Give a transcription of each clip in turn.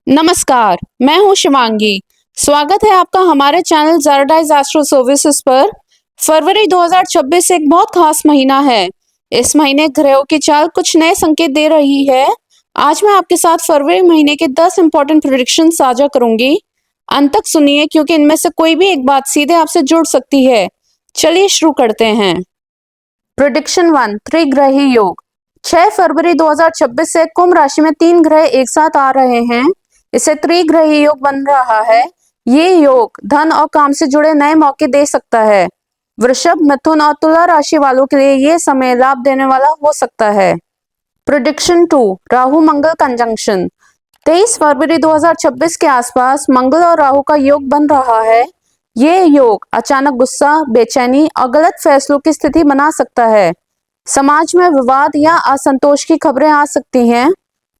नमस्कार, मैं हूं शिवांगी। स्वागत है आपका हमारे चैनल ज़ाराडाइज एस्ट्रो सर्विसेज पर। फरवरी 2026 एक बहुत खास महीना है। इस महीने ग्रहों की चाल कुछ नए संकेत दे रही है। आज मैं आपके साथ फरवरी महीने के 10 इंपॉर्टेंट प्रेडिक्शन साझा करूंगी। अंत तक सुनिए क्योंकि इनमें से कोई भी एक बात सीधे आपसे जुड़ सकती है। चलिए शुरू करते हैं। प्रेडिक्शन 1, त्रिग्रही योग। 6 फरवरी 2026 से कुंभ राशि में 3 ग्रह एक साथ आ रहे हैं। इसे त्रिग्रही योग बन रहा है। ये योग धन और काम से जुड़े नए मौके दे सकता है। वृषभ, मिथुन और तुला राशि वालों के लिए ये समय लाभ देने वाला हो सकता है। प्रेडिक्शन 2, राहु मंगल कंजंक्शन। 23 फरवरी 2026 के आसपास मंगल और राहु का योग बन रहा है। ये योग अचानक गुस्सा, बेचैनी और गलत फैसलों की स्थिति बना सकता है। समाज में विवाद या असंतोष की खबरें आ सकती हैं।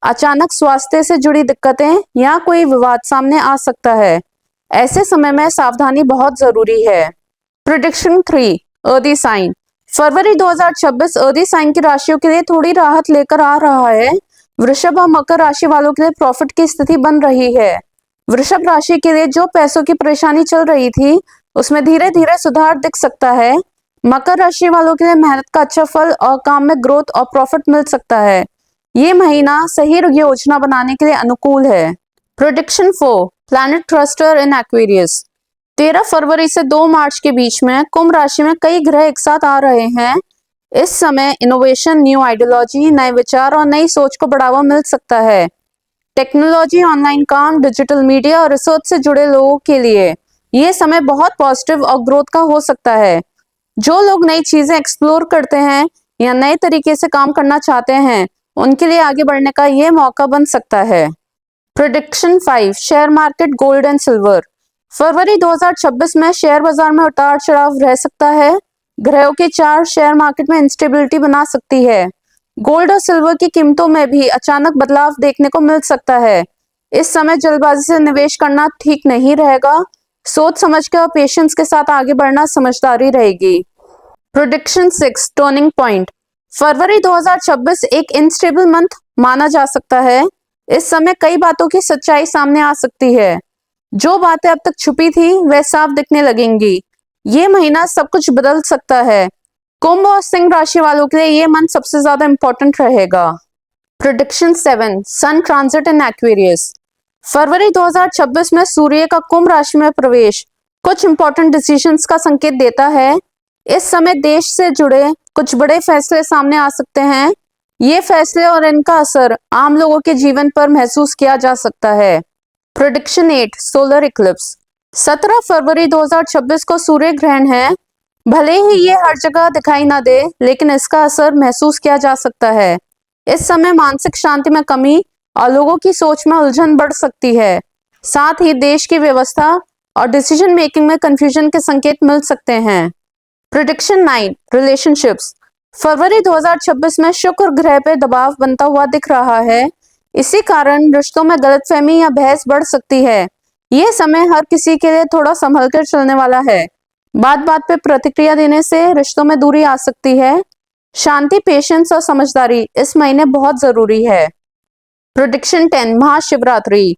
अचानक स्वास्थ्य से जुड़ी दिक्कतें या कोई विवाद सामने आ सकता है। ऐसे समय में सावधानी बहुत जरूरी है। Prediction 3, earthy sign. फरवरी 2026 अर्दी साइन की राशियों के लिए थोड़ी राहत लेकर आ रहा है। वृषभ और मकर राशि वालों के लिए प्रॉफिट की स्थिति बन रही है। वृषभ राशि के लिए जो पैसों की परेशानी चल रही थी उसमें धीरे धीरे सुधार दिख सकता है। मकर राशि वालों के लिए मेहनत का अच्छा फल और काम में ग्रोथ और प्रॉफिट मिल सकता है। ये महीना सही योजना बनाने के लिए अनुकूल है। प्रेडिक्शन 4, प्लैनेट थ्रस्टर इन एक्वेरियस। 13 फरवरी से 2 मार्च के बीच में कुंभ राशि में कई ग्रह एक साथ आ रहे हैं। इस समय इनोवेशन, न्यू आइडियोलॉजी, नए विचार और नई सोच को बढ़ावा मिल सकता है। टेक्नोलॉजी, ऑनलाइन काम, डिजिटल मीडिया और रिसर्च से जुड़े लोगों के लिए ये समय बहुत पॉजिटिव और ग्रोथ का हो सकता है। जो लोग नई चीजें एक्सप्लोर करते हैं या नए तरीके से काम करना चाहते हैं उनके लिए आगे बढ़ने का ये मौका बन सकता है। Prediction 5, share market, gold and silver. फरवरी 2026 में शेयर बाजार में उतार चढ़ाव रह सकता है। ग्रहों की चाल शेयर मार्केट में इंस्टेबिलिटी बना सकती है। गोल्ड और सिल्वर की कीमतों में भी अचानक बदलाव देखने को मिल सकता है। इस समय जल्दबाजी से निवेश करना ठीक नहीं रहेगा। सोच समझ के और पेशेंस के साथ आगे बढ़ना समझदारी रहेगी। Prediction 6, turning point. फरवरी 2026 एक इनस्टेबल मंथ माना जा सकता है। इस समय कई बातों की सच्चाई सामने आ सकती है। जो बातें अब तक छुपी थी वह साफ दिखने लगेंगी। ये महीना सब कुछ बदल सकता है। कुंभ और सिंह राशि वालों के लिए ये मंथ सबसे ज्यादा इंपॉर्टेंट रहेगा। Prediction 7, sun transit in Aquarius. फरवरी 2026 में सूर्य का कुंभ राशि में प्रवेश कुछ इंपॉर्टेंट डिसीजंस का संकेत देता है। इस समय देश से जुड़े कुछ बड़े फैसले सामने आ सकते हैं। ये फैसले और इनका असर आम लोगों के जीवन पर महसूस किया जा सकता है। Prediction 8, solar Eclipse. 17 फरवरी 2026 को सूर्य ग्रहण है। भले ही ये हर जगह दिखाई ना दे लेकिन इसका असर महसूस किया जा सकता है। इस समय मानसिक शांति में कमी और लोगों की सोच में उलझन बढ़ सकती है। साथ ही देश की व्यवस्था और डिसीजन मेकिंग में कंफ्यूजन के संकेत मिल सकते हैं। Prediction 9, relationships. फरवरी 2026 में शुक्र ग्रह पे दबाव बनता हुआ दिख रहा है। इसी कारण रिश्तों में गलतफहमी या बहस बढ़ सकती है। ये समय हर किसी के लिए थोड़ा संभल कर चलने वाला है। बात बात पे प्रतिक्रिया देने से रिश्तों में दूरी आ सकती है। शांति, पेशेंस और समझदारी इस महीने बहुत जरूरी है। प्रेडिक्शन 10, महाशिवरात्रि।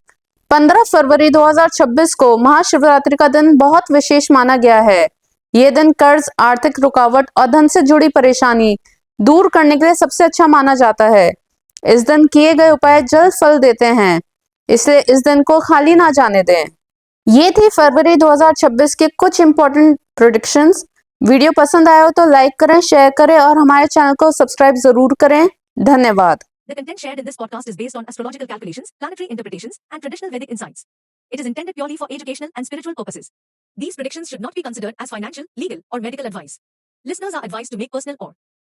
15 फरवरी 2026 को महाशिवरात्रि का दिन बहुत विशेष माना गया है। ये दिन कर्ज, आर्थिक रुकावट और धन से जुड़ी परेशानी दूर करने के लिए सबसे अच्छा माना जाता है। इस दिन किए गए उपाय जल्द फल देते हैं, इसलिए इस दिन को खाली ना जाने दें। ये थी फरवरी 2026 के कुछ इंपॉर्टेंट प्रेडिक्शंस। वीडियो पसंद आया हो तो लाइक करें, शेयर करें और हमारे चैनल को सब्सक्राइब जरूर करें। धन्यवाद। The content shared in this podcast is based on astrological calculations, planetary interpretations, and traditional Vedic insights. It is intended purely for educational and spiritual purposes. These predictions should not be considered as financial, legal, or medical advice. Listeners are advised to make personal or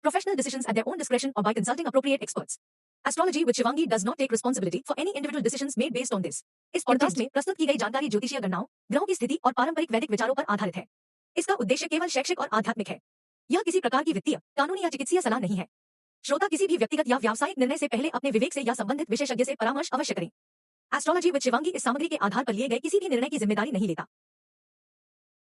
professional decisions at their own discretion or by consulting appropriate experts. Astrology with Shivangi does not take responsibility for any individual decisions made based on this. इस podcast में प्रस्तुत की गई जानकारी ज्योतिषीय गणनाओं, ग्रहों की स्थिति और पारंपरिक वैदिक विचारों पर आधारित है। इसका उद्देश्य केवल शैक्षिक और आध्यात्मिक है। यह किसी प्रकार की वित्तीय, कानूनी या चिकित्सीय सलाह नहीं है। श्रोता किसी भी व्यक्तिगत या व्यावसायिक निर्णय से पहले अपने विवेक से या संबंधित विशेषज्ञ से परामर्श अवश्य करें। एस्ट्रोलॉजी विद शिवांगी इस सामग्री के आधार पर लिए गए किसी भी निर्णय की जिम्मेदारी नहीं लेता।